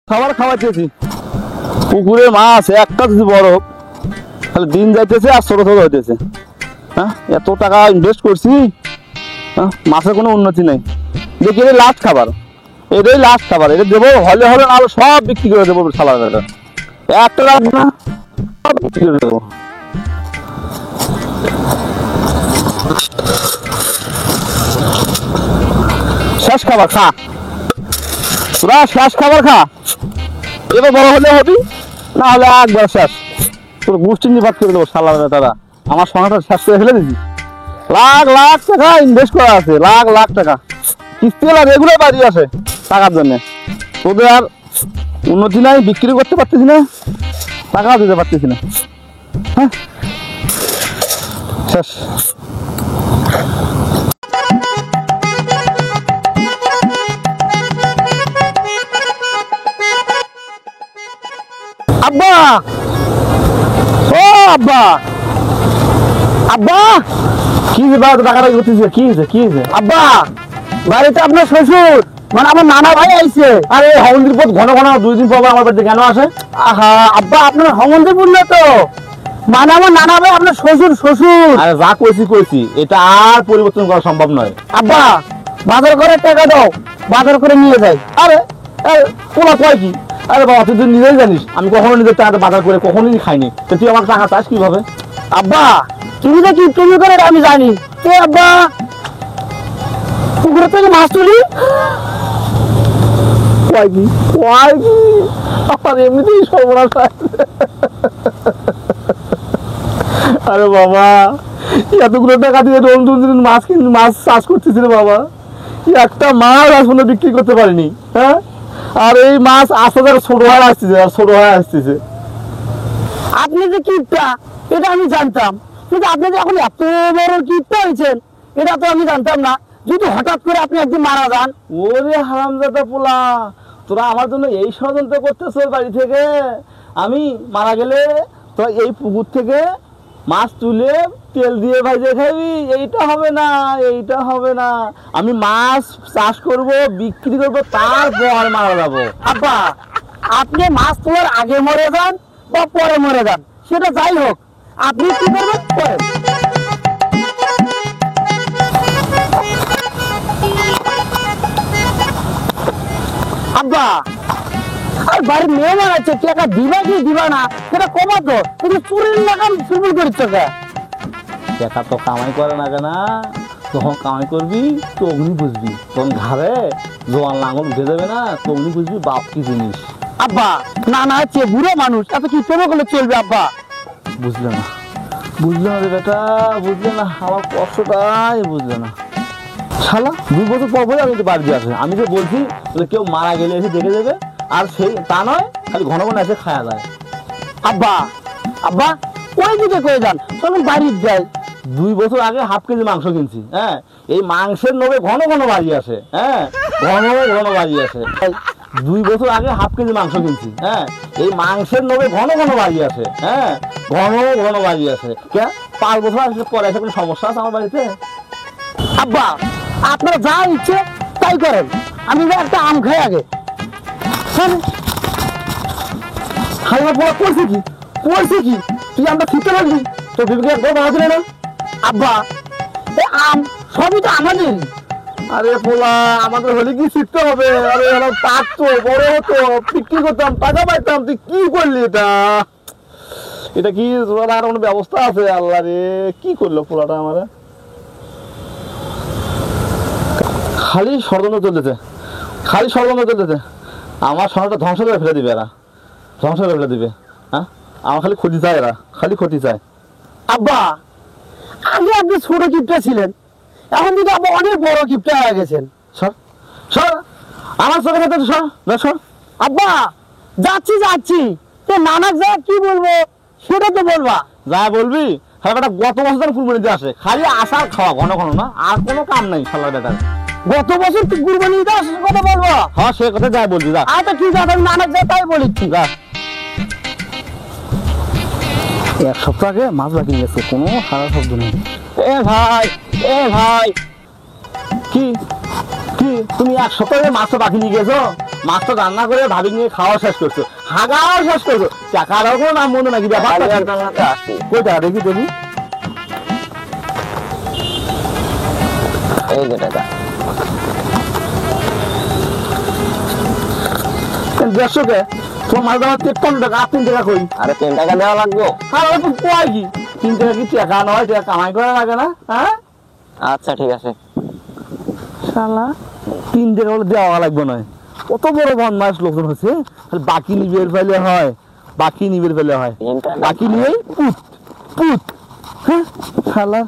খাবার খাওয়াইতেছি পুকুরে মাছ একটা যদি বড় তাহলে দিন যাইতেছে আর ছোট ছোট হইতেছে। হ্যাঁ, এত টাকা ইনভেস্ট করছি, হ্যাঁ, মাছের কোনো উন্নতি নেই। দেখি এটাই লাস্ট খাবার, এটাই লাস্ট খাবার, এটা দেবো হলে হলে না হলে সব বিক্রি করে দেবো। সালার একটা রাখবো না, সব বিক্রি করে দেবো। শেষ খাবার খা, তোরা শেষ খাবার খা। এবার বড় হলে হবি, না হলে একবার শেষ। তোর গোষ্ঠী নিপাত করে দেবো সালার বেটারা। আমার সংসারটা শেষ করে ফেলে দিবি। লাখ লাখ টাকা ইনভেস্ট করা আছে, লাখ লাখ টাকা কিস্তিওয়ালা রেগুলার বাড়ি আসে টাকার জন্য। তোদের আর উন্নতি নাই, বিক্রি করতে পারতেছি না, টাকাও দিতে পারতেছি না। হ্যাঁ, শেষ। আব্বা, ও আব্বা, আব্বা, কি টাকাটা করতেছে? কি হয়েছে? কি হয়েছে আব্বা? বাড়িতে আপনার শ্বশুর মানে আমার নানা ভাই আইছে। আরে হমন্দির পথ ঘন ঘন 2 দিন পর আমার বাড়িতে কেন আসে? আহা আব্বা, আপনার হমন্দির বললো তো, মানে আমার নানা ভাই আপনার শ্বশুর। শ্বশুর আরে যা কইছি এটা আর পরিবর্তন করা সম্ভব নয়। আব্বা, বাজার করে টাকা দাও, বাজার করে নিয়ে যাই। আরে পোলা কয় কি? আরে বাবা, তুই নিজেই জানিস আমি কখনো নিজের টাকাটা বাজার করে কখনোই খাইনি, তো তুই আমার টাকা চাস কিভাবে? আব্বা, তুমি তো কি তুমি করে আমি জানি। তো আব্বা, পুকুরে থেকে মাছ তুলি কয় কি? আমার এমনিতেই সর্বনাশ। আরে বাবা, এতগুলো টাকা দিয়ে মাছ কিনে মাছ চাষ করতেছি রে বাবা, একটা মাছ আজ পর্যন্ত বিক্রি করতে পারিনি। হ্যাঁ, আর এই মাছ আস্তে আস্তে ছোট হয়ে আসতেছে, আর ছোট হয়ে আসতেছে। আপনি যে কিপটা এটা আমি জানতাম, কিন্তু আপনি যে এখন এত বড় কিপটা হয়েছেন এটা তো আমি জানতাম না। যদি হঠাৎ করে আপনি একদিন মারা যান। ওরে হারামজাদা পোলা, তোরা আমার জন্য এই ষড়যন্ত্র করতেছ বাড়ি থেকে। আমি মারা গেলে তো এই পুকুর থেকে মাছ তুলে তেল দিয়ে ভাইজে খাবি? এইটা হবে না, এইটা হবে না। আমি মাছ চাষ করব, বিক্রি করব, তারপর মারা যাবো। আব্বা, আপনি মাছ তোলার আগে মরে যান বা পরে মরে যান, সেটা যাই হোক, আপনি কি করবেন করেন। আব্বা, আর বাড়ির মেয়ে আছে, টাকা দিবা কি দিবা না সেটা কমা তো, কিন্তু চুরির লাগাম শুরু করছো কে? টাকা তো কামাই করে না কেনা, তখন কামাই করবি তো অগ্নি বুঝবি, তখন ঘাড়ে জোয়ান লাঙল উঠে যাবে না, তো অগ্নি বুঝবি বাপ কি জিনিস। আব্বা, না না হচ্ছে বুড়ো মানুষ, এত কি প্রেম করলে চলবে? আব্বা, বুঝলে না, বুঝলে না রে বেটা, বুঝলে না আমার কষ্টটাই, বুঝলে না। শালা 2 বছর পর পরে আমি তো বাড়ি আসে, আমি যে বলছি কেউ মারা গেলে এসে দেখে দেবে, আর সেই তা নয়, খালি ঘন ঘন এসে খাওয়া যায়। আব্বা, আব্বা ওই দিকে কয়ে যান, চলুন বাড়ি যাই। 2 বছর আগে হাফ কেজি মাংস কিনছি। হ্যাঁ, এই মাংসের লোভে ঘন ঘন বাড়ি আসে। হ্যাঁ, ঘন ঘন বাড়ি আসে। 2 বছর আগে হাফ কেজি মাংস কিনছি। হ্যাঁ, এই মাংসের লোভে ঘন ঘন বাড়ি আসে। হ্যাঁ, ঘন ঘন বাড়ি আসে। কে 5 বছর আসলে পরে এসে কোনো সমস্যা আছে আমার বাড়িতে? আব্বা, আপনার যা ইচ্ছে তাই করেন, আমি একটা আম খাই আগে। করছে কি করছে কি? তুই আমরা শিখতে পারবি তো বিবেকে একবার বানাতে না? আব্বা, আম সবই তো আমাদের। আরে পোলা, আমাদের হলে কি শিখতে হবে? আরে পাকতো, বড় হতো, বিক্রি করতাম, টাকা পাইতাম, তুই কি করলি এটা? এটা কি আর কোনো ব্যবস্থা আছে? আল্লাহ রে, কি করলো পোলাটা আমার? খালি ষড়যন্ত্র চলতেছে, খালি ষড়যন্ত্র চলতেছে। আমার সংসারটা ধ্বংস করে ফেলে দিবে এরা, ধ্বংস করে ফেলে দিবে। হ্যাঁ, আমার খালি ক্ষতি চায়, এরা খালি ক্ষতি চায়। আব্বা, আগে আপনি ছোট কিপটা ছিলেন, এখন কিন্তু আপনি অনেক বড় কিপটা হয়ে গেছেন। সর সর, আমার চোখের ক্ষেত্রে সর না, সর। আব্বা, যাচ্ছি যাচ্ছি, তো নানা যা কি বলবো সেটা তো বলবা। যা বলবি, হ্যাঁ বেটা, গত বছর কুরবানিতে আসে, খালি আসার খাওয়া ঘন ঘন, না আর কোনো কাম নাই শালার বেটার। গত বছর তুই কুরবানি দিতে আসার কথা বলবো? হ্যাঁ, সে কথা যাই বলবি, যা। আচ্ছা ঠিক আছে, আমি নানা যা তাই বলিচ্ছি, যা। 1 সপ্তাহ আগে মাছ বাকি গেছে, কোনো সারা শব্দ নেই। এ ভাই, এ ভাই, কি কি তুমি 1 সপ্তাহে মাছ বাকি নিয়ে গেছো? মাছ তো রান্না করে ভাবি নিয়ে খাওয়া শেষ করছো, হাগাও শেষ করছো, টাকাটাও কোনো নাম মনে নাকি ব্যাপার আসি কই টাকা দেখি দেখি এই যে টাকা। 150 কে তোমার মাছ দেওয়ার 53 টাকা, আর 3 টাকা কই? আরে 3 টাকা দেওয়া লাগবো। আরে তুমি কয় কি 3 টাকা কি টাকা নয়, টাকা কামাই করা লাগে না? হ্যাঁ আচ্ছা ঠিক আছে। শালা 3 টাকা বলে দেওয়া লাগবে নয়, কত বড় বদমাস লোকজন হচ্ছে, খালি বাকি নিবের ফেলে হয়, বাকি নিবের ফেলে হয়, 3 টাকা বাকি নিয়েই পুত পুত। হ্যাঁ শালা